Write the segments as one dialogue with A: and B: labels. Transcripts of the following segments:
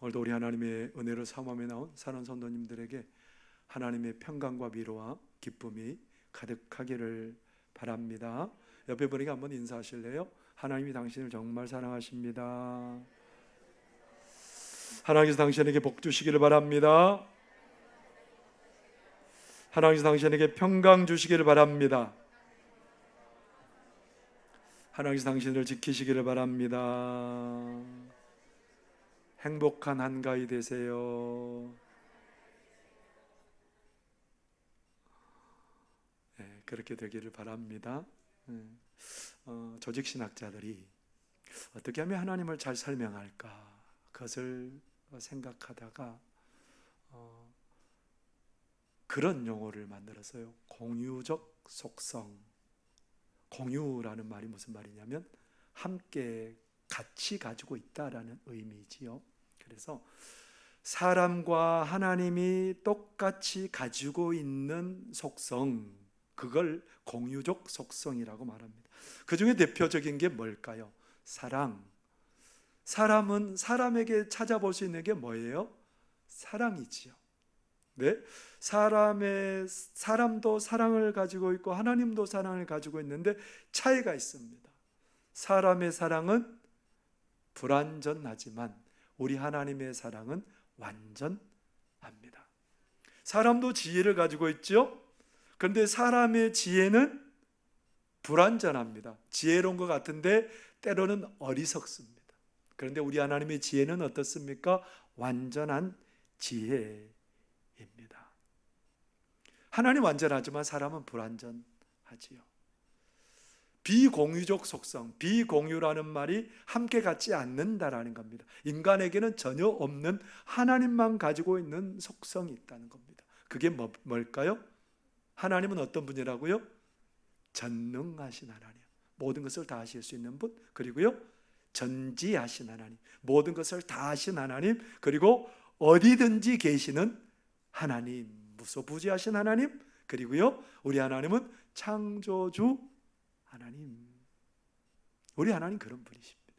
A: 오늘도 우리 하나님의 은혜를 사모하며 나온 사랑하는 성도님들에게 하나님의 평강과 위로와 기쁨이 가득하기를 바랍니다. 옆에 분에게 한번 인사하실래요? 하나님이 당신을 정말 사랑하십니다. 하나님께서 당신에게 복 주시기를 바랍니다. 하나님께서 당신에게 평강 주시기를 바랍니다. 하나님께서 당신을 지키시기를 바랍니다. 행복한 한가위 되세요. 네, 그렇게 되기를 바랍니다. 조직신학자들이 어떻게 하면 하나님을 잘 설명할까 그것을 생각하다가 그런 용어를 만들었어요. 공유적 속성. 공유라는 말이 무슨 말이냐면 함께 같이 가지고 있다라는 의미지요. 그래서 사람과 하나님이 똑같이 가지고 있는 속성, 그걸 공유적 속성이라고 말합니다. 그 중에 대표적인 게 뭘까요? 사랑. 사람은 사람에게 찾아볼 수 있는 게 뭐예요? 사랑이지요. 네? 사람도 사랑을 가지고 있고 하나님도 사랑을 가지고 있는데 차이가 있습니다. 사람의 사랑은 불완전하지만 우리 하나님의 사랑은 완전합니다. 사람도 지혜를 가지고 있죠. 그런데 사람의 지혜는 불완전합니다. 지혜로운 것 같은데 때로는 어리석습니다. 그런데 우리 하나님의 지혜는 어떻습니까? 완전한 지혜입니다. 하나님 완전하지만 사람은 불완전하지요. 비공유적 속성, 비공유라는 말이 함께 갖지 않는다라는 겁니다. 인간에게는 전혀 없는 하나님만 가지고 있는 속성이 있다는 겁니다. 그게 뭘까요? 하나님은 어떤 분이라고요? 전능하신 하나님, 모든 것을 다 하실 수 있는 분, 그리고요 전지하신 하나님, 모든 것을 다 하신 하나님, 그리고 어디든지 계시는 하나님, 무소부지하신 하나님, 그리고요 우리 하나님은 창조주 하나님. 우리 하나님 그런 분이십니다.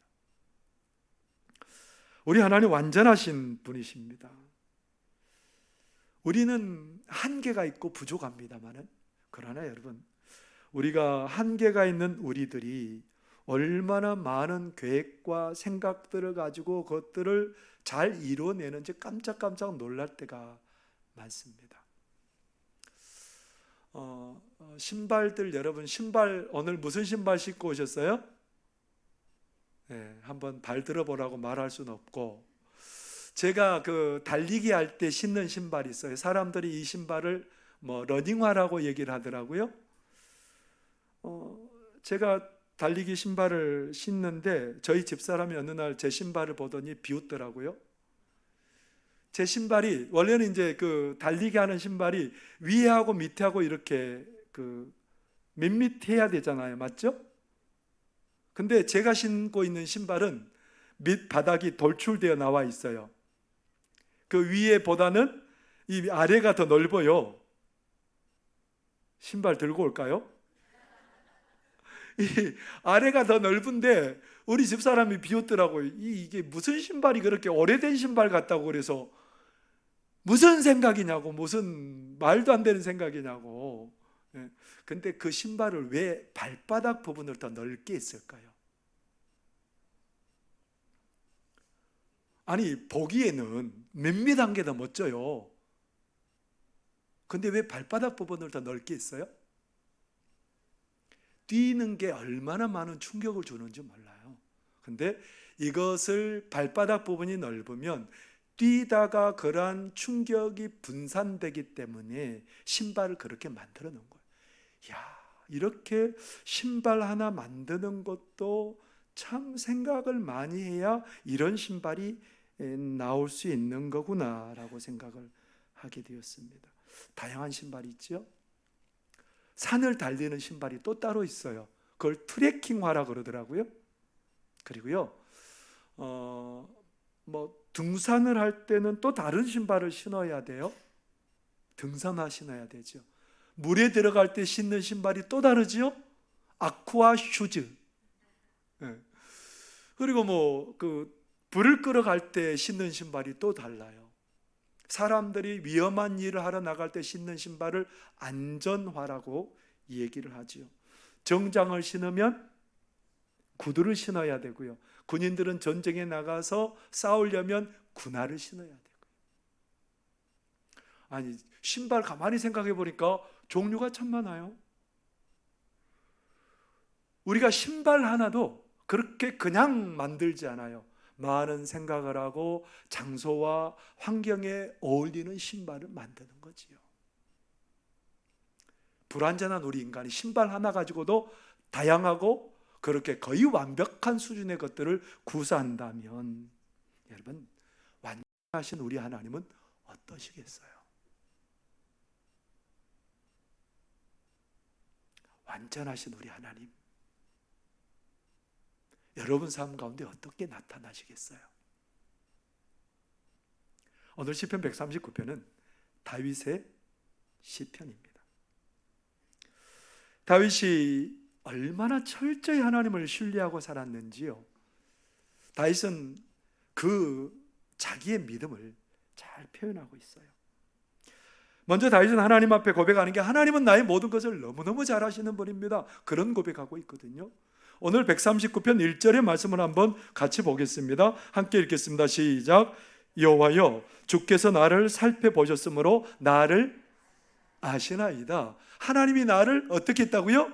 A: 우리 하나님 완전하신 분이십니다. 우리는 한계가 있고 부족합니다만은, 그러나 여러분, 우리가 한계가 있는 우리들이 얼마나 많은 계획과 생각들을 가지고 그것들을 잘 이루어내는지 깜짝깜짝 놀랄 때가 많습니다. 신발들, 여러분 신발 오늘 무슨 신발 신고 오셨어요? 네, 한번 발 들어보라고 말할 수는 없고, 제가 그 달리기 할 때 신는 신발이 있어요. 사람들이 이 신발을 러닝화라고 얘기를 하더라고요. 제가 달리기 신발을 신는데 저희 집사람이 어느 날 제 신발을 보더니 비웃더라고요. 제 신발이 원래는 이제 그 달리기 하는 신발이 위에하고 밑에하고 이렇게 그 밋밋해야 되잖아요, 맞죠? 근데 제가 신고 있는 신발은 밑바닥이 돌출되어 나와 있어요. 그 위에보다는 이 아래가 더 넓어요. 신발 들고 올까요? 이 아래가 더 넓은데 우리 집사람이 비웃더라고요. 이게 무슨 신발이 그렇게 오래된 신발 같다고, 그래서 무슨 생각이냐고, 무슨 말도 안 되는 생각이냐고. 근데 그 신발을 왜 발바닥 부분을 더 넓게 했을까요? 아니, 보기에는 밋밋한 게 더 멋져요. 근데 왜 발바닥 부분을 더 넓게 했어요? 뛰는 게 얼마나 많은 충격을 주는지 몰라요. 근데 이것을 발바닥 부분이 넓으면 뛰다가 그러한 충격이 분산되기 때문에 신발을 그렇게 만들어 놓은 거예요. 야, 이렇게 신발 하나 만드는 것도 참 생각을 많이 해야 이런 신발이 나올 수 있는 거구나라고 생각을 하게 되었습니다. 다양한 신발이 있죠. 산을 달리는 신발이 또 따로 있어요. 그걸 트레킹화라 그러더라고요. 그리고요, 등산을 할 때는 또 다른 신발을 신어야 돼요. 등산화 신어야 되죠. 물에 들어갈 때 신는 신발이 또 다르지요. 아쿠아 슈즈. 그리고 그 불을 끌어갈 때 신는 신발이 또 달라요. 사람들이 위험한 일을 하러 나갈 때 신는 신발을 안전화라고 얘기를 하지요. 정장을 신으면 구두를 신어야 되고요. 군인들은 전쟁에 나가서 싸우려면 군화를 신어야 되고요. 아니, 신발 가만히 생각해 보니까 종류가 참 많아요. 우리가 신발 하나도 그렇게 그냥 만들지 않아요. 많은 생각을 하고 장소와 환경에 어울리는 신발을 만드는 거지요. 불완전한 우리 인간이 신발 하나 가지고도 다양하고 그렇게 거의 완벽한 수준의 것들을 구사한다면, 여러분, 완전하신 우리 하나님은 어떠시겠어요? 완전하신 우리 하나님, 여러분 삶 가운데 어떻게 나타나시겠어요? 오늘 시편 139편은 다윗의 시편입니다. 다윗이 얼마나 철저히 하나님을 신뢰하고 살았는지요. 다윗은 그 자기의 믿음을 잘 표현하고 있어요. 먼저 다윗은 하나님 앞에 고백하는 게, 하나님은 나의 모든 것을 너무너무 잘 아시는 분입니다. 그런 고백하고 있거든요. 오늘 139편 1절의 말씀을 한번 같이 보겠습니다. 함께 읽겠습니다. 시작. 여호와여, 주께서 나를 살펴보셨으므로 나를 아시나이다. 하나님이 나를 어떻게 했다고요?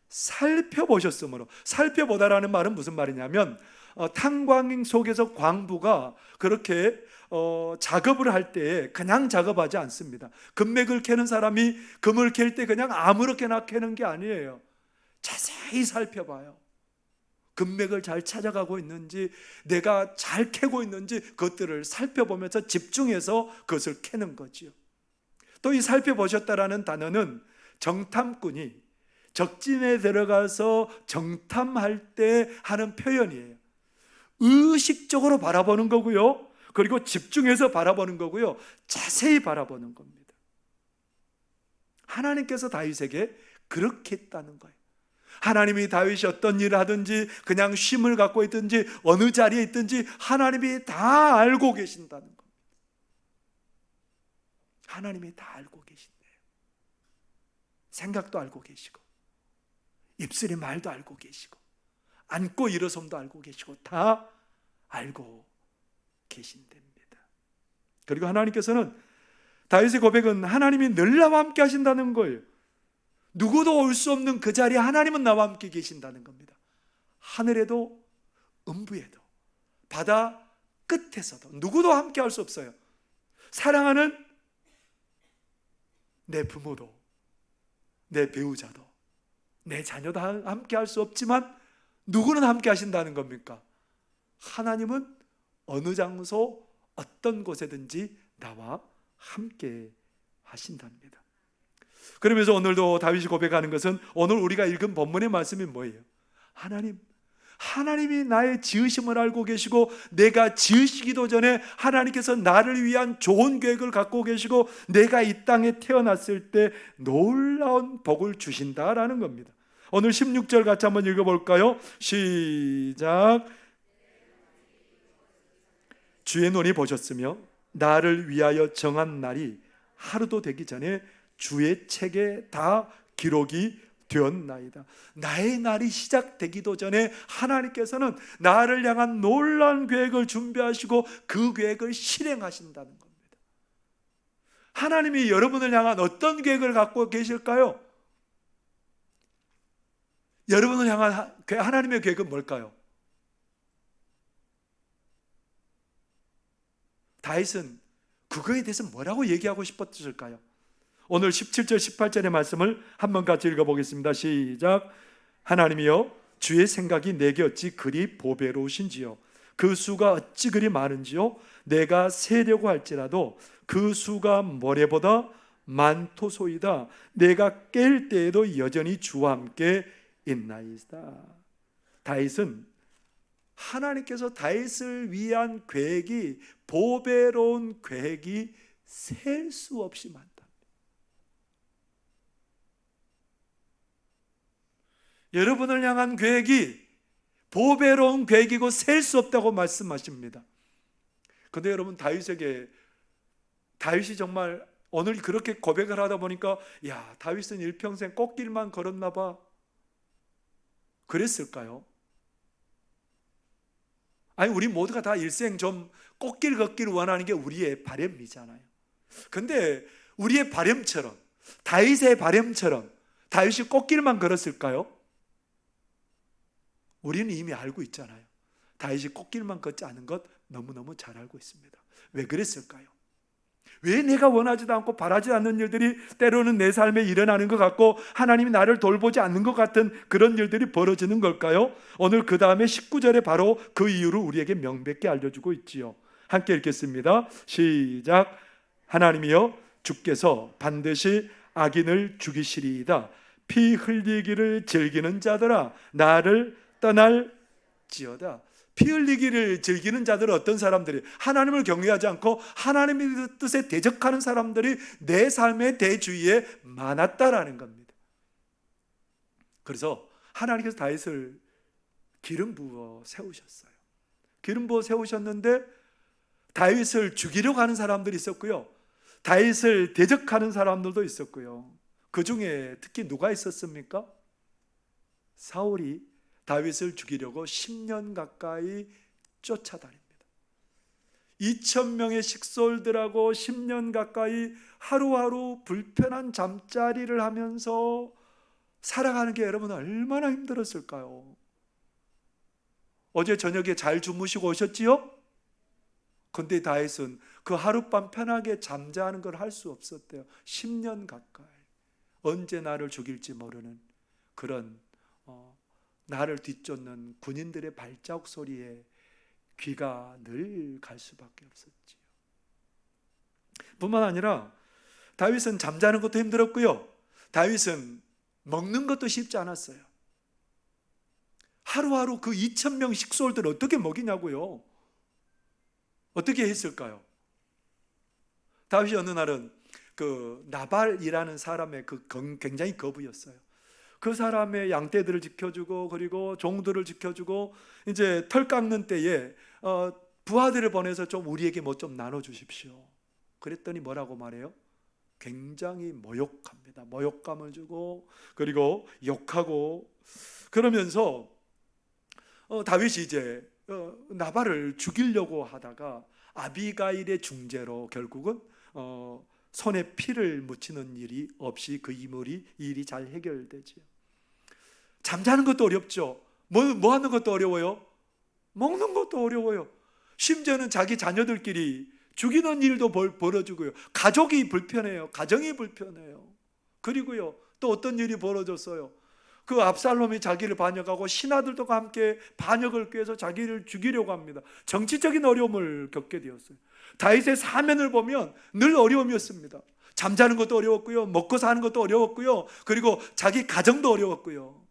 A: 살펴보셨으므로. 살펴보다라는 말은 무슨 말이냐면, 탄광 속에서 광부가 그렇게 작업을 할 때 그냥 작업하지 않습니다. 금맥을 캐는 사람이 금을 캘 때 그냥 아무렇게나 캐는 게 아니에요. 자세히 살펴봐요. 금맥을 잘 찾아가고 있는지, 내가 잘 캐고 있는지 그것들을 살펴보면서 집중해서 그것을 캐는 거지요. 또 이 살펴보셨다라는 단어는 정탐꾼이 적진에 들어가서 정탐할 때 하는 표현이에요. 의식적으로 바라보는 거고요, 그리고 집중해서 바라보는 거고요, 자세히 바라보는 겁니다. 하나님께서 다윗에게 그렇게 했다는 거예요. 하나님이 다윗이 어떤 일을 하든지, 그냥 쉼을 갖고 있든지 어느 자리에 있든지 하나님이 다 알고 계신다는 겁니다. 하나님이 다 알고 계신대요. 생각도 알고 계시고, 입술의 말도 알고 계시고, 앉고 일어섬도 알고 계시고, 다 알고 계신답니다. 그리고 하나님께서는, 다윗의 고백은 하나님이 늘 나와 함께 하신다는 거예요. 누구도 올 수 없는 그 자리에 하나님은 나와 함께 계신다는 겁니다. 하늘에도 음부에도 바다 끝에서도 누구도 함께 할 수 없어요. 사랑하는 내 부모도, 내 배우자도, 내 자녀도 함께 할 수 없지만 누구는 함께 하신다는 겁니까? 하나님은 어느 장소 어떤 곳에든지 나와 함께 하신답니다. 그러면서 오늘도 다윗이 고백하는 것은, 오늘 우리가 읽은 본문의 말씀이 뭐예요? 하나님이 나의 지으심을 알고 계시고, 내가 지으시기도 전에 하나님께서 나를 위한 좋은 계획을 갖고 계시고, 내가 이 땅에 태어났을 때 놀라운 복을 주신다라는 겁니다. 오늘 16절 같이 한번 읽어볼까요? 시작. 주의 눈이 보셨으며 나를 위하여 정한 날이 하루도 되기 전에 주의 책에 다 기록이 되었나이다. 나의 날이 시작되기도 전에 하나님께서는 나를 향한 놀라운 계획을 준비하시고 그 계획을 실행하신다는 겁니다. 하나님이 여러분을 향한 어떤 계획을 갖고 계실까요? 여러분을 향한 하나님의 계획은 뭘까요? 다윗은 그거에 대해서 뭐라고 얘기하고 싶었을까요? 오늘 17절 18절의 말씀을 한번 같이 읽어보겠습니다. 시작. 하나님이여, 주의 생각이 내게 어찌 그리 보배로우신지요. 그 수가 어찌 그리 많은지요. 내가 세려고 할지라도 그 수가 모래보다 많도소이다. 내가 깰 때에도 여전히 주와 함께 있나이다. 다윗은 하나님께서 다윗을 위한 계획이, 보배로운 계획이 셀 수 없이 많다. 여러분을 향한 계획이 보배로운 계획이고 셀 수 없다고 말씀하십니다. 근데 여러분, 다윗이 정말 오늘 그렇게 고백을 하다 보니까, 야, 다윗은 일평생 꽃길만 걸었나 봐, 그랬을까요? 아니, 우리 모두가 다 일생 좀 꽃길 걷기를 원하는 게 우리의 바람이잖아요. 근데 우리의 바람처럼, 다윗의 바람처럼 다윗이 꽃길만 걸었을까요? 우리는 이미 알고 있잖아요. 다윗이 꽃길만 걷지 않은 것 너무너무 잘 알고 있습니다. 왜 그랬을까요? 왜 내가 원하지도 않고 바라지 않는 일들이 때로는 내 삶에 일어나는 것 같고 하나님이 나를 돌보지 않는 것 같은 그런 일들이 벌어지는 걸까요? 오늘 그 다음에 19절에 바로 그 이유를 우리에게 명백히 알려주고 있지요. 함께 읽겠습니다. 시작. 하나님이여, 주께서 반드시 악인을 죽이시리이다. 피 흘리기를 즐기는 자들아, 나를 떠날지어다. 피 흘리기를 즐기는 자들은 어떤 사람들이, 하나님을 경외하지 않고 하나님의 뜻에 대적하는 사람들이 내 삶의 대주위에 많았다라는 겁니다. 그래서 하나님께서 다윗을 기름 부어 세우셨어요. 기름 부어 세우셨는데 다윗을 죽이려고 하는 사람들이 있었고요, 다윗을 대적하는 사람들도 있었고요. 그 중에 특히 누가 있었습니까? 사울이 다윗을 죽이려고 10년 가까이 쫓아다닙니다. 2,000명의 식솔들하고 10년 가까이 하루하루 불편한 잠자리를 하면서 살아가는 게 여러분 얼마나 힘들었을까요? 어제 저녁에 잘 주무시고 오셨지요? 근데 다윗은 그 하룻밤 편하게 잠자는 걸 할 수 없었대요. 10년 가까이. 언제 나를 죽일지 모르는 그런 나를 뒤쫓는 군인들의 발자국 소리에 귀가 늘 갈 수밖에 없었지요. 뿐만 아니라 다윗은 잠자는 것도 힘들었고요, 다윗은 먹는 것도 쉽지 않았어요. 하루하루 그 2,000명 식솔들을 어떻게 먹이냐고요. 어떻게 했을까요? 다윗이 어느 날은 그 나발이라는 사람의 굉장히 거부였어요. 그 사람의 양떼들을 지켜주고 그리고 종들을 지켜주고 이제 털 깎는 때에 부하들을 보내서 좀 우리에게 뭐 좀 나눠주십시오. 그랬더니 뭐라고 말해요? 굉장히 모욕합니다. 모욕감을 주고 그리고 욕하고 그러면서 다윗이 이제 나발을 죽이려고 하다가 아비가일의 중재로 결국은 손에 피를 묻히는 일이 없이 그 일이 잘 해결되지요. 잠자는 것도 어렵죠. 뭐 하는 것도 어려워요. 먹는 것도 어려워요. 심지어는 자기 자녀들끼리 죽이는 일도 벌어지고요. 가족이 불편해요. 가정이 불편해요. 그리고요, 또 어떤 일이 벌어졌어요. 그 압살롬이 자기를 반역하고 신하들과 함께 반역을 꾀해서 자기를 죽이려고 합니다. 정치적인 어려움을 겪게 되었어요. 다윗의 사면을 보면 늘 어려움이었습니다. 잠자는 것도 어려웠고요, 먹고 사는 것도 어려웠고요, 그리고 자기 가정도 어려웠고요.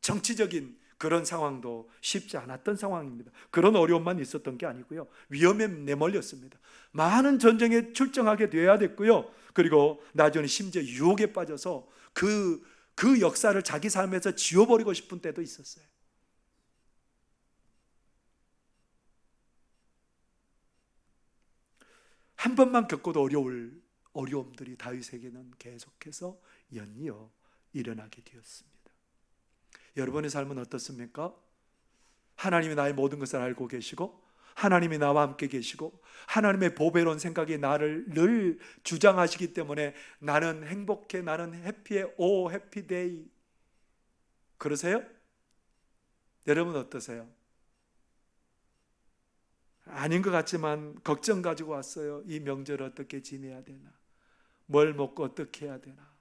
A: 정치적인 그런 상황도 쉽지 않았던 상황입니다. 그런 어려움만 있었던 게 아니고요, 위험에 내몰렸습니다. 많은 전쟁에 출정하게 되어야 됐고요, 그리고 나중에 심지어 유혹에 빠져서 그 역사를 자기 삶에서 지워버리고 싶은 때도 있었어요. 한 번만 겪어도 어려울 어려움들이 다윗에게는 계속해서 연이어 일어나게 되었습니다. 여러분의 삶은 어떻습니까? 하나님이 나의 모든 것을 알고 계시고 하나님이 나와 함께 계시고 하나님의 보배로운 생각이 나를 늘 주장하시기 때문에 나는 행복해, 나는 해피해, 오 해피데이, 그러세요? 여러분 어떠세요? 아닌 것 같지만 걱정 가지고 왔어요. 이 명절 어떻게 지내야 되나, 뭘 먹고 어떻게 해야 되나.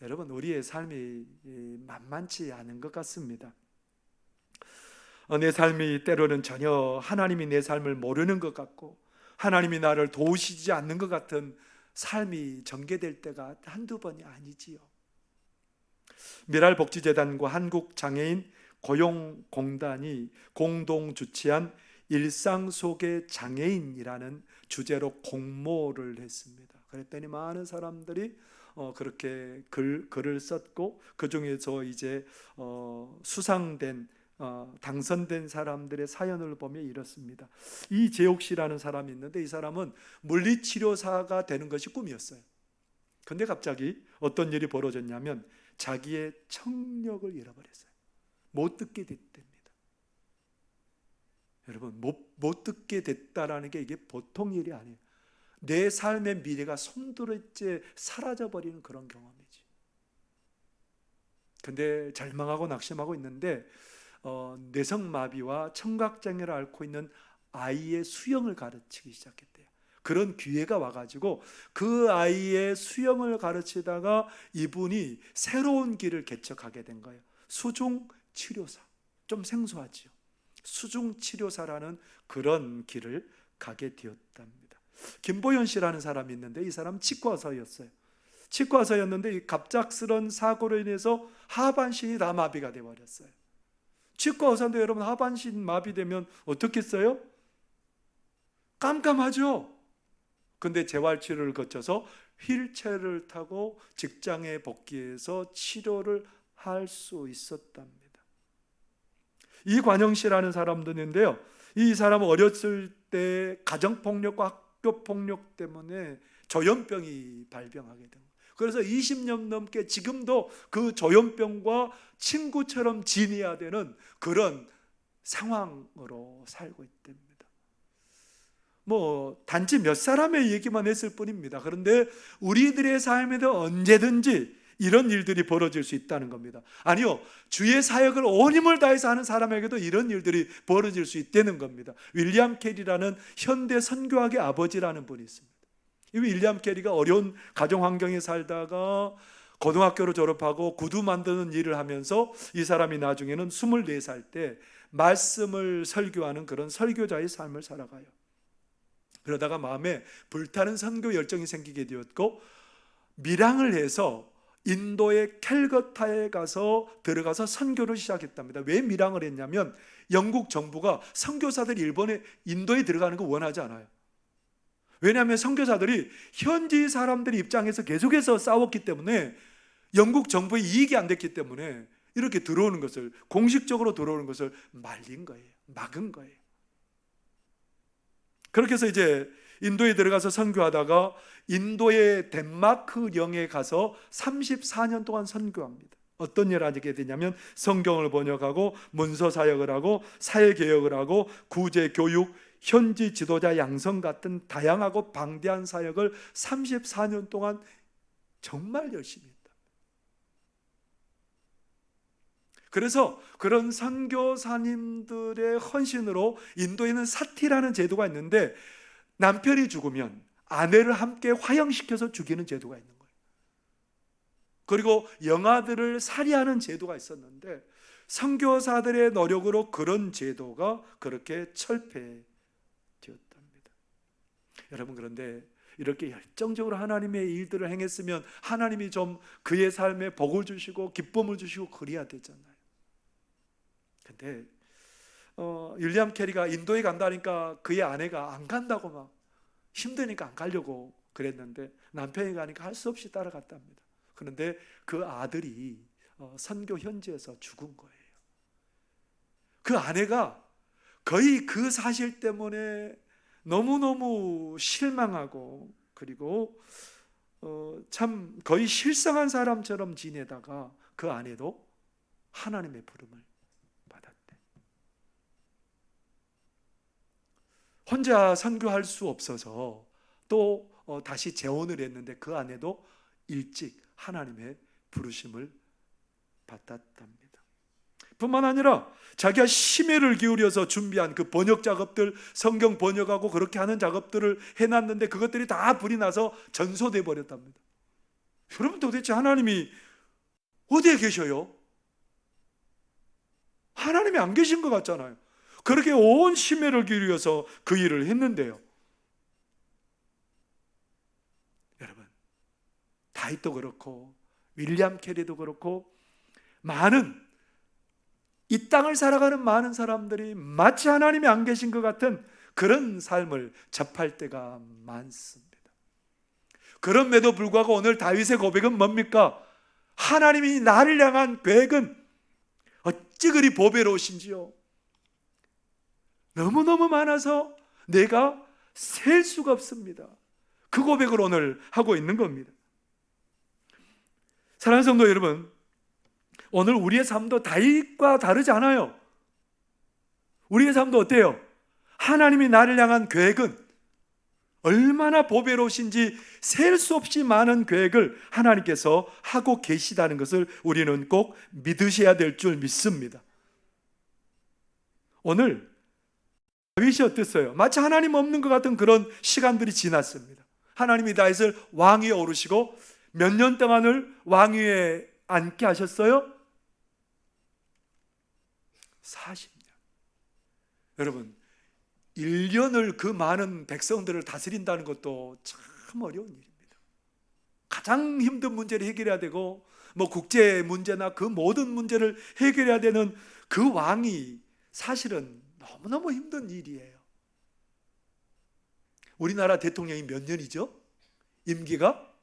A: 여러분, 우리의 삶이 만만치 않은 것 같습니다. 내 삶이 때로는 전혀 하나님이 내 삶을 모르는 것 같고 하나님이 나를 도우시지 않는 것 같은 삶이 전개될 때가 한두 번이 아니지요. 미랄복지재단과 한국장애인 고용공단이 공동 주최한 일상 속의 장애인이라는 주제로 공모를 했습니다. 그랬더니 많은 사람들이 그렇게 글을 썼고 그 중에서 이제 수상된 당선된 사람들의 사연을 보면 이렇습니다. 이재옥 씨라는 사람이 있는데 이 사람은 물리치료사가 되는 것이 꿈이었어요. 근데 갑자기 어떤 일이 벌어졌냐면 자기의 청력을 잃어버렸어요. 못 듣게 됐답니다. 여러분, 못 듣게 됐다라는 게 이게 보통 일이 아니에요. 내 삶의 미래가 송두리째 사라져버리는 그런 경험이지. 근데 절망하고 낙심하고 있는데 뇌성마비와 청각장애를 앓고 있는 아이의 수영을 가르치기 시작했대요. 그런 기회가 와가지고 그 아이의 수영을 가르치다가 이분이 새로운 길을 개척하게 된 거예요. 수중치료사. 좀 생소하지요. 수중치료사라는 그런 길을 가게 되었답니다. 김보현 씨라는 사람이 있는데 이 사람 치과의사였어요. 치과의사였는데 이 갑작스런 사고로 인해서 하반신이 다 마비가 되어버렸어요. 치과의사인데 여러분, 하반신 마비되면 어떻겠어요? 깜깜하죠. 근데 재활치료를 거쳐서 휠체어를 타고 직장에 복귀해서 치료를 할 수 있었답니다. 이관영 씨라는 사람도 있는데요. 이 사람은 어렸을 때 가정폭력과 학교폭력 때문에 조현병이 발병하게 된 거예요. 그래서 20년 넘게 지금도 그 조현병과 친구처럼 지내야 되는 그런 상황으로 살고 있답니다. 단지 몇 사람의 얘기만 했을 뿐입니다. 그런데 우리들의 삶에도 언제든지 이런 일들이 벌어질 수 있다는 겁니다. 아니요, 주의 사역을 온 힘을 다해서 하는 사람에게도 이런 일들이 벌어질 수 있다는 겁니다. 윌리엄 캐리라는 현대 선교학의 아버지라는 분이 있습니다. 이 윌리엄 캐리가 어려운 가정 환경에 살다가 고등학교를 졸업하고 구두 만드는 일을 하면서 이 사람이 나중에는 24살 때 말씀을 설교하는 그런 설교자의 삶을 살아가요. 그러다가 마음에 불타는 선교 열정이 생기게 되었고 밀항을 해서 인도의 캘거타에 들어가서 선교를 시작했답니다. 왜 밀항을 했냐면 영국 정부가 선교사들이 인도에 들어가는 거 원하지 않아요. 왜냐하면 선교사들이 현지 사람들의 입장에서 계속해서 싸웠기 때문에 영국 정부에 이익이 안 됐기 때문에 이렇게 들어오는 것을, 공식적으로 들어오는 것을 말린 거예요. 막은 거예요. 그렇게 해서 이제 인도에 들어가서 선교하다가 인도의 덴마크령에 가서 34년 동안 선교합니다. 어떤 일을 하게 되냐면 성경을 번역하고 문서 사역을 하고 사회개혁을 하고 구제, 교육, 현지 지도자 양성 같은 다양하고 방대한 사역을 34년 동안 정말 열심히 했다. 그래서 그런 선교사님들의 헌신으로 인도에는 사티라는 제도가 있는데 남편이 죽으면 아내를 함께 화형시켜서 죽이는 제도가 있는 거예요. 그리고 영아들을 살해하는 제도가 있었는데 선교사들의 노력으로 그런 제도가 그렇게 철폐되었답니다. 여러분, 그런데 이렇게 열정적으로 하나님의 일들을 행했으면 하나님이 좀 그의 삶에 복을 주시고 기쁨을 주시고 그래야 되잖아요. 근데 윌리엄 캐리가 인도에 간다니까 그의 아내가 안 간다고 막 힘드니까 안 가려고 그랬는데 남편이 가니까 할 수 없이 따라갔답니다. 그런데 그 아들이 선교 현지에서 죽은 거예요. 그 아내가 거의 그 사실 때문에 너무너무 실망하고 그리고 참 거의 실성한 사람처럼 지내다가 그 아내도 하나님의 부름을 받았대. 혼자 선교할 수 없어서 또 다시 재혼을 했는데 그 아내도 일찍 하나님의 부르심을 받았답니다. 뿐만 아니라 자기가 심혈을 기울여서 준비한 그 번역 작업들, 성경 번역하고 그렇게 하는 작업들을 해놨는데 그것들이 다 불이 나서 전소돼 버렸답니다. 여러분, 도대체 하나님이 어디에 계셔요? 하나님이 안 계신 것 같잖아요. 그렇게 온 심혈을 기울여서 그 일을 했는데요. 여러분, 다윗도 그렇고 윌리엄 캐리도 그렇고 많은 이 땅을 살아가는 많은 사람들이 마치 하나님이 안 계신 것 같은 그런 삶을 접할 때가 많습니다. 그럼에도 불구하고 오늘 다윗의 고백은 뭡니까? 하나님이 나를 향한 계획은 어찌 그리 보배로우신지요. 너무너무 많아서 내가 셀 수가 없습니다. 그 고백을 오늘 하고 있는 겁니다. 사랑하는 성도 여러분, 오늘 우리의 삶도 다윗과 다르지 않아요. 우리의 삶도 어때요? 하나님이 나를 향한 계획은 얼마나 보배로우신지 셀 수 없이 많은 계획을 하나님께서 하고 계시다는 것을 우리는 꼭 믿으셔야 될 줄 믿습니다. 오늘 다윗이 어땠어요? 마치 하나님 없는 것 같은 그런 시간들이 지났습니다. 하나님이 다윗을 왕위에 오르시고 몇 년 동안을 왕위에 앉게 하셨어요? 40년. 여러분, 1년을 그 많은 백성들을 다스린다는 것도 참 어려운 일입니다. 가장 힘든 문제를 해결해야 되고 국제 문제나 그 모든 문제를 해결해야 되는 그 왕이 사실은 너무너무 힘든 일이에요. 우리나라 대통령이 몇 년이죠? 임기가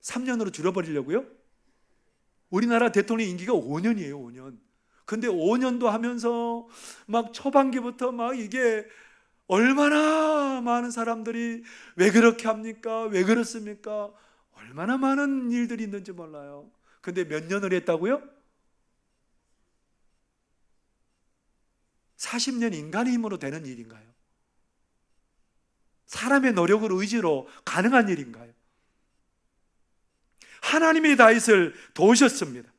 A: 3년으로 줄여버리려고요? 우리나라 대통령 임기가 5년이에요, 5년. 근데 5년도 하면서 초반기부터 이게 얼마나 많은 사람들이 왜 그렇게 합니까? 왜 그렇습니까? 얼마나 많은 일들이 있는지 몰라요. 근데 몇 년을 했다고요? 40년 인간의 힘으로 되는 일인가요? 사람의 노력을 의지로 가능한 일인가요? 하나님이 다윗을 도우셨습니다.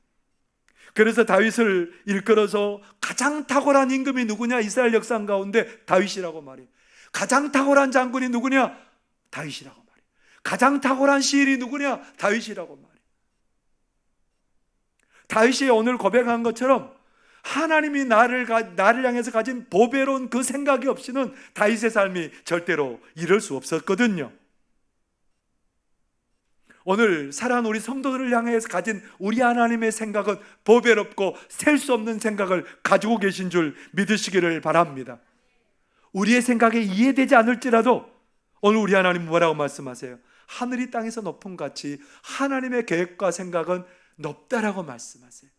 A: 그래서 다윗을 일컬어서 가장 탁월한 임금이 누구냐? 이스라엘 역사 가운데 다윗이라고 말해요. 가장 탁월한 장군이 누구냐? 다윗이라고 말해요. 가장 탁월한 시인이 누구냐? 다윗이라고 말해요. 다윗이 오늘 고백한 것처럼 하나님이 나를 향해서 가진 보배로운 그 생각이 없이는 다윗의 삶이 절대로 이럴 수 없었거든요. 오늘 사랑하는 우리 성도들을 향해서 가진 우리 하나님의 생각은 보배롭고 셀 수 없는 생각을 가지고 계신 줄 믿으시기를 바랍니다. 우리의 생각에 이해되지 않을지라도 오늘 우리 하나님 뭐라고 말씀하세요? 하늘이 땅에서 높음 같이 하나님의 계획과 생각은 높다라고 말씀하세요.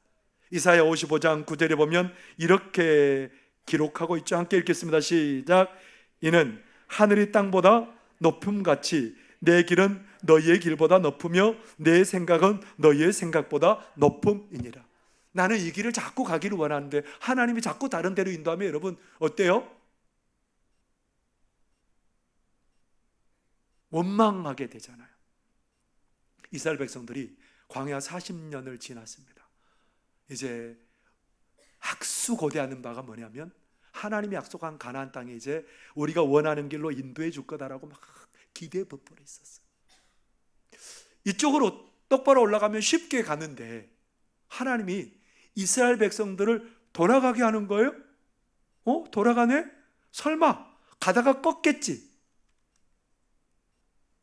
A: 이사야 55장 9절에 보면 이렇게 기록하고 있죠. 함께 읽겠습니다. 시작. 이는 하늘이 땅보다 높음 같이 내 길은 너희의 길보다 높으며 내 생각은 너희의 생각보다 높음이니라. 나는 이 길을 자꾸 가기를 원하는데 하나님이 자꾸 다른 데로 인도하면 여러분 어때요? 원망하게 되잖아요. 이스라엘 백성들이 광야 40년을 지났습니다. 이제 학수고대하는 바가 뭐냐면 하나님이 약속한 가나안 땅에 이제 우리가 원하는 길로 인도해 줄 거다라고 막 기대에 부풀어 있었어요. 이쪽으로 똑바로 올라가면 쉽게 가는데 하나님이 이스라엘 백성들을 돌아가게 하는 거예요? 돌아가네? 설마 가다가 꺾겠지.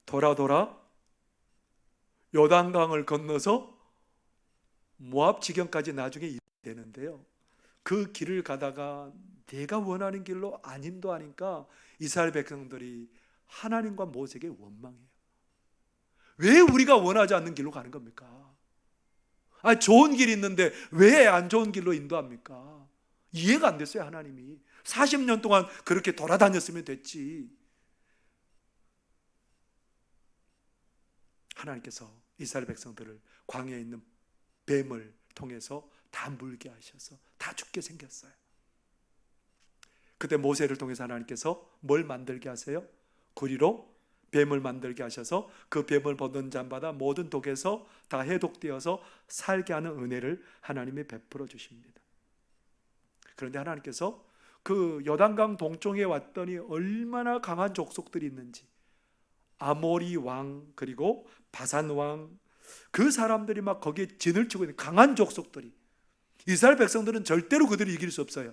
A: 돌아 요단강을 건너서 모압 지경까지 나중에 되는데요. 그 길을 가다가 내가 원하는 길로 안 인도하니까 이스라엘 백성들이 하나님과 모세에게 원망해요. 왜 우리가 원하지 않는 길로 가는 겁니까? 좋은 길이 있는데 왜 안 좋은 길로 인도합니까? 이해가 안 됐어요. 하나님이 40년 동안 그렇게 돌아다녔으면 됐지. 하나님께서 이스라엘 백성들을 광야에 있는 뱀을 통해서 다 물게 하셔서 다 죽게 생겼어요. 그때 모세를 통해서 하나님께서 뭘 만들게 하세요? 구리로 뱀을 만들게 하셔서 그 뱀을 보던 자마다 모든 독에서 다 해독되어서 살게 하는 은혜를 하나님이 베풀어 주십니다. 그런데 하나님께서 그 요단강 동쪽에 왔더니 얼마나 강한 족속들이 있는지, 아모리 왕 그리고 바산 왕, 그 사람들이 막 거기에 진을 치고 있는 강한 족속들이, 이스라엘 백성들은 절대로 그들을 이길 수 없어요.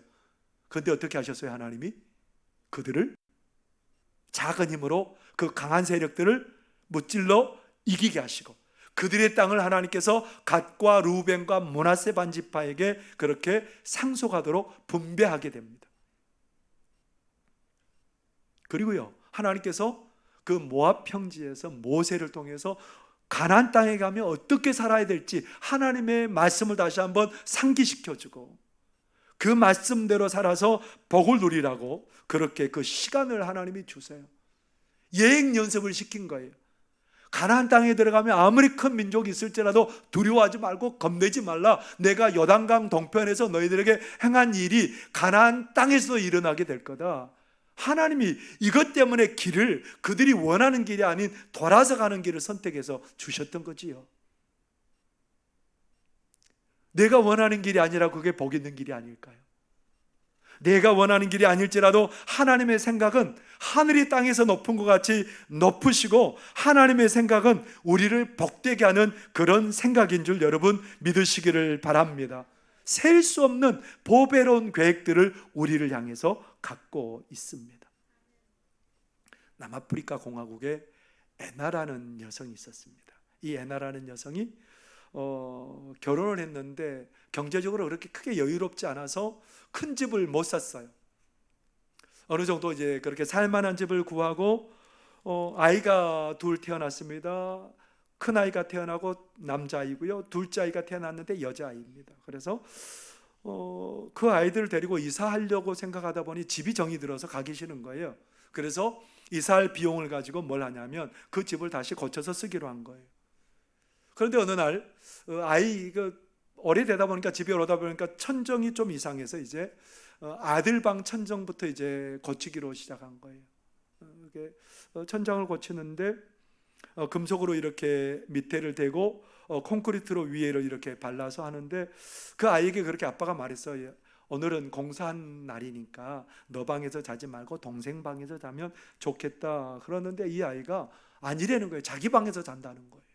A: 그런데 어떻게 하셨어요? 하나님이 그들을 작은 힘으로 그 강한 세력들을 무찔러 이기게 하시고 그들의 땅을 하나님께서 갓과 루벤과 므낫세 반지파에게 그렇게 상속하도록 분배하게 됩니다. 그리고요, 하나님께서 그 모압 평지에서 모세를 통해서 가나안 땅에 가면 어떻게 살아야 될지 하나님의 말씀을 다시 한번 상기시켜주고 그 말씀대로 살아서 복을 누리라고 그렇게 그 시간을 하나님이 주세요. 여행 연습을 시킨 거예요. 가나안 땅에 들어가면 아무리 큰 민족이 있을지라도 두려워하지 말고 겁내지 말라. 내가 요단강 동편에서 너희들에게 행한 일이 가나안 땅에서도 일어나게 될 거다. 하나님이 이것 때문에 길을 그들이 원하는 길이 아닌 돌아서 가는 길을 선택해서 주셨던 거지요. 내가 원하는 길이 아니라 그게 복 있는 길이 아닐까요? 내가 원하는 길이 아닐지라도 하나님의 생각은 하늘이 땅에서 높은 것 같이 높으시고 하나님의 생각은 우리를 복되게 하는 그런 생각인 줄 여러분 믿으시기를 바랍니다. 셀 수 없는 보배로운 계획들을 우리를 향해서 갖고 있습니다. 남아프리카 공화국에 애나라는 여성이 있었습니다. 이 애나라는 여성이 결혼을 했는데 경제적으로 그렇게 크게 여유롭지 않아서 큰 집을 못 샀어요. 어느 정도 이제 그렇게 살만한 집을 구하고 아이가 둘 태어났습니다. 큰 아이가 태어나고 남자아이고요. 둘째 아이가 태어났는데 여자아이입니다. 그래서 그 아이들을 데리고 이사하려고 생각하다 보니 집이 정이 들어서 가기 싫은 거예요. 그래서 이사할 비용을 가지고 뭘 하냐면 그 집을 다시 고쳐서 쓰기로 한 거예요. 그런데 어느 날 아이가 오래되다 보니까 집에 오다 보니까 천정이 좀 이상해서 이제 아들 방 천정부터 이제 고치기로 시작한 거예요. 천장을 고치는데 금속으로 이렇게 밑에를 대고 콘크리트로 위에를 이렇게 발라서 하는데 그 아이에게 그렇게 아빠가 말했어요. 오늘은 공사한 날이니까 너 방에서 자지 말고 동생 방에서 자면 좋겠다. 그러는데 이 아이가 아니라는 거예요. 자기 방에서 잔다는 거예요.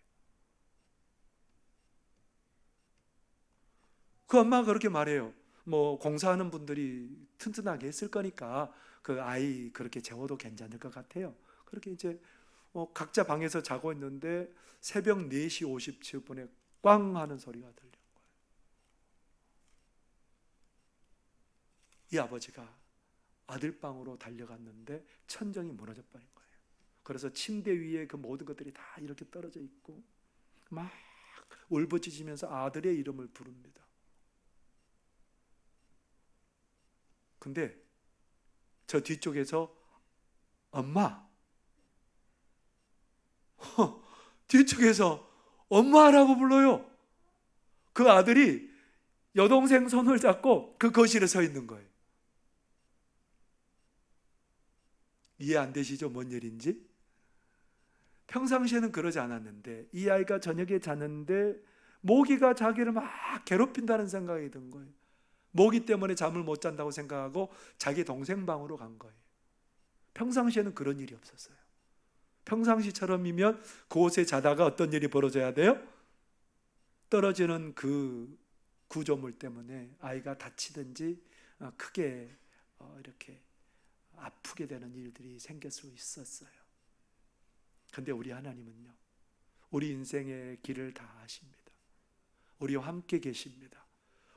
A: 그 엄마가 그렇게 말해요. 뭐 공사하는 분들이 튼튼하게 했을 거니까 그 아이 그렇게 재워도 괜찮을 것 같아요. 그렇게 이제 각자 방에서 자고 있는데 새벽 4시 57분에 꽝 하는 소리가 들린 거예요. 이 아버지가 아들 방으로 달려갔는데 천정이 무너져 버린 거예요. 그래서 침대 위에 그 모든 것들이 다 이렇게 떨어져 있고 막 울부짖으면서 아들의 이름을 부릅니다. 근데 저 뒤쪽에서 엄마 뒤쪽에서 엄마라고 불러요. 그 아들이 여동생 손을 잡고 그 거실에 서 있는 거예요. 이해 안 되시죠? 뭔 일인지? 평상시에는 그러지 않았는데 이 아이가 저녁에 자는데 모기가 자기를 막 괴롭힌다는 생각이 든 거예요. 모기 때문에 잠을 못 잔다고 생각하고 자기 동생 방으로 간 거예요. 평상시에는 그런 일이 없었어요. 평상시처럼이면 그곳에 자다가 어떤 일이 벌어져야 돼요? 떨어지는 그 구조물 때문에 아이가 다치든지 크게 이렇게 아프게 되는 일들이 생길 수 있었어요. 근데 우리 하나님은요, 우리 인생의 길을 다 아십니다. 우리와 함께 계십니다.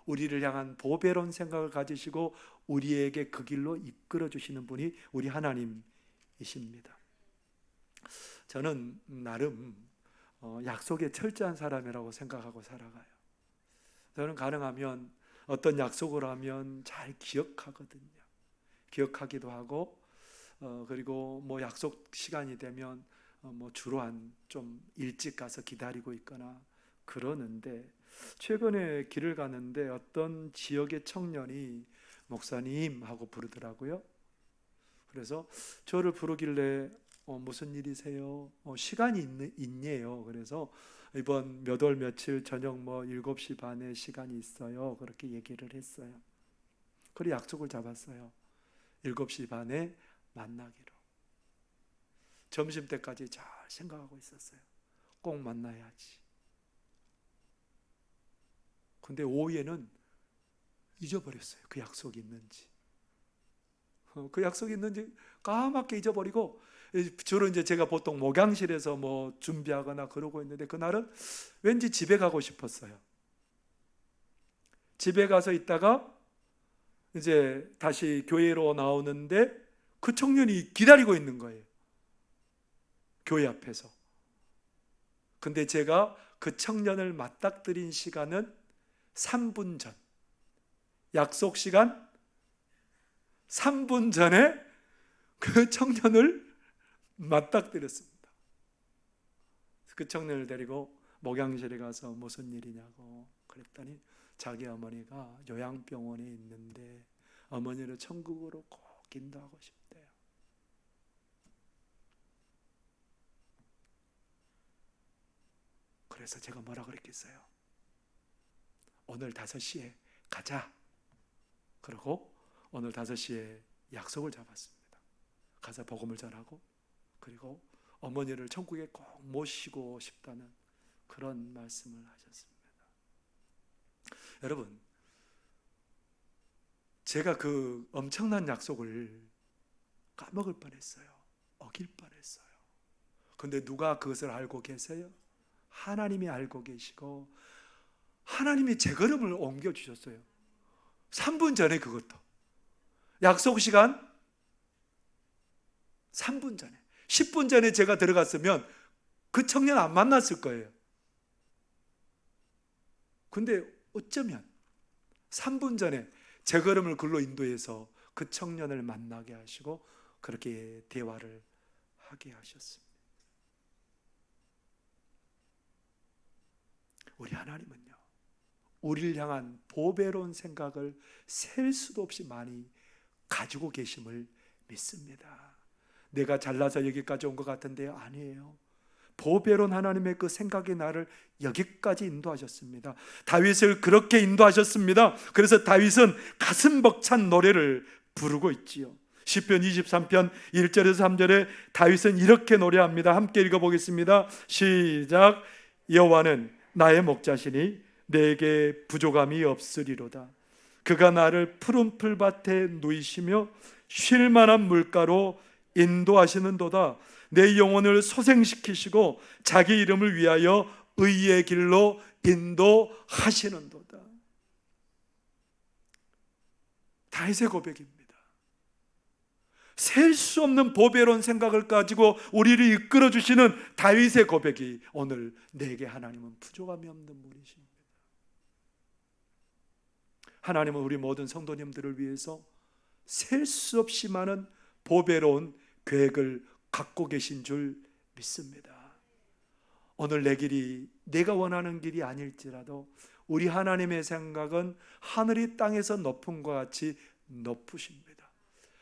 A: 우리를 향한 보배로운 생각을 가지시고 우리에게 그 길로 이끌어 주시는 분이 우리 하나님이십니다. 저는 나름 약속에 철저한 사람이라고 생각하고 살아가요. 저는 가능하면 어떤 약속을 하면 잘 기억하거든요. 기억하기도 하고 그리고 뭐 약속 시간이 되면 뭐 주로 좀 일찍 가서 기다리고 있거나 그러는데 최근에 길을 가는데 어떤 지역의 청년이 목사님 하고 부르더라고요. 그래서 저를 부르길래 무슨 일이세요? 시간이 있네요. 그래서 이번 몇 월 며칠 저녁 7시 반에 시간이 있어요. 그렇게 얘기를 했어요. 그래 약속을 잡았어요. 7시 반에 만나기로. 점심때까지 잘 생각하고 있었어요. 꼭 만나야지. 근데 오후에는 잊어버렸어요. 그 약속이 있는지. 그 약속이 있는지 까맣게 잊어버리고 주로 이제 제가 보통 목양실에서 뭐 준비하거나 그러고 있는데 그날은 왠지 집에 가고 싶었어요. 집에 가서 있다가 이제 다시 교회로 나오는데 그 청년이 기다리고 있는 거예요. 교회 앞에서. 근데 제가 그 청년을 맞닥뜨린 시간은 3분 전, 약속 시간 3분 전에 그 청년을 맞닥뜨렸습니다. 그 청년을 데리고 목양실에 가서 무슨 일이냐고 그랬더니 자기 어머니가 요양병원에 있는데 어머니를 천국으로 꼭 인도하고 싶대요. 그래서 제가 뭐라 그랬겠어요? 오늘 5시에 가자. 그리고 오늘 5시에 약속을 잡았습니다. 가서 복음을 전하고 그리고 어머니를 천국에 꼭 모시고 싶다는 그런 말씀을 하셨습니다. 여러분, 제가 그 엄청난 약속을 까먹을 뻔했어요. 어길 뻔했어요. 근데 누가 그것을 알고 계세요? 하나님이 알고 계시고 하나님이 제 걸음을 옮겨주셨어요. 3분 전에 그것도. 약속 시간 3분 전에. 10분 전에 제가 들어갔으면 그 청년 안 만났을 거예요. 근데 어쩌면 3분 전에 제 걸음을 글로 인도해서 그 청년을 만나게 하시고 그렇게 대화를 하게 하셨습니다. 우리 하나님은요, 우리를 향한 보배로운 생각을 셀 수도 없이 많이 가지고 계심을 믿습니다. 내가 잘나서 여기까지 온 것 같은데요, 아니에요. 보배로운 하나님의 그 생각이 나를 여기까지 인도하셨습니다. 다윗을 그렇게 인도하셨습니다. 그래서 다윗은 가슴 벅찬 노래를 부르고 있지요. 시편 23편 1절에서 3절에 다윗은 이렇게 노래합니다. 함께 읽어보겠습니다. 시작. 여호와는 나의 목자시니 내게 부족함이 없으리로다. 그가 나를 푸른 풀밭에 누이시며 쉴 만한 물가로 인도하시는도다. 내 영혼을 소생시키시고 자기 이름을 위하여 의의 길로 인도하시는도다. 다윗의 고백입니다. 셀 수 없는 보배로운 생각을 가지고 우리를 이끌어 주시는 다윗의 고백이 오늘 내게 하나님은 부족함이 없는 분이십니다. 하나님은 우리 모든 성도님들을 위해서 셀 수 없이 많은 보배로운 계획을 갖고 계신 줄 믿습니다. 오늘 내 길이 내가 원하는 길이 아닐지라도 우리 하나님의 생각은 하늘이 땅에서 높음과 같이 높으십니다.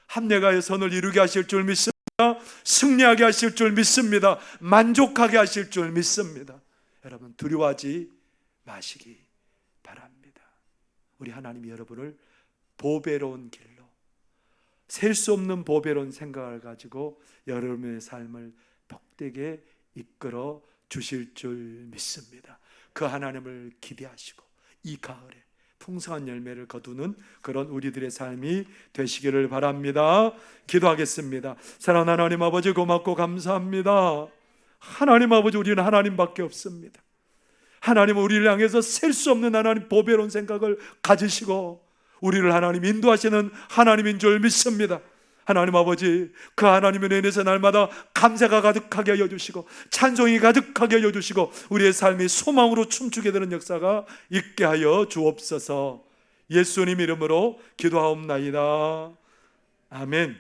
A: 합력하여 선을 이루게 하실 줄 믿습니다. 승리하게 하실 줄 믿습니다. 만족하게 하실 줄 믿습니다. 여러분, 두려워하지 마시기 바랍니다. 우리 하나님이 여러분을 보배로운 길로, 셀 수 없는 보배로운 생각을 가지고 여러분의 삶을 복되게 이끌어 주실 줄 믿습니다. 그 하나님을 기대하시고 이 가을에 풍성한 열매를 거두는 그런 우리들의 삶이 되시기를 바랍니다. 기도하겠습니다. 사랑하는 하나님 아버지, 고맙고 감사합니다. 하나님 아버지, 우리는 하나님밖에 없습니다. 하나님은 우리를 향해서 셀 수 없는 하나님 보배로운 생각을 가지시고 우리를 하나님 인도하시는 하나님인 줄 믿습니다. 하나님 아버지, 그 하나님의 은혜에서 날마다 감사가 가득하게 여주시고 찬송이 가득하게 여주시고 우리의 삶이 소망으로 춤추게 되는 역사가 있게 하여 주옵소서. 예수님 이름으로 기도하옵나이다. 아멘.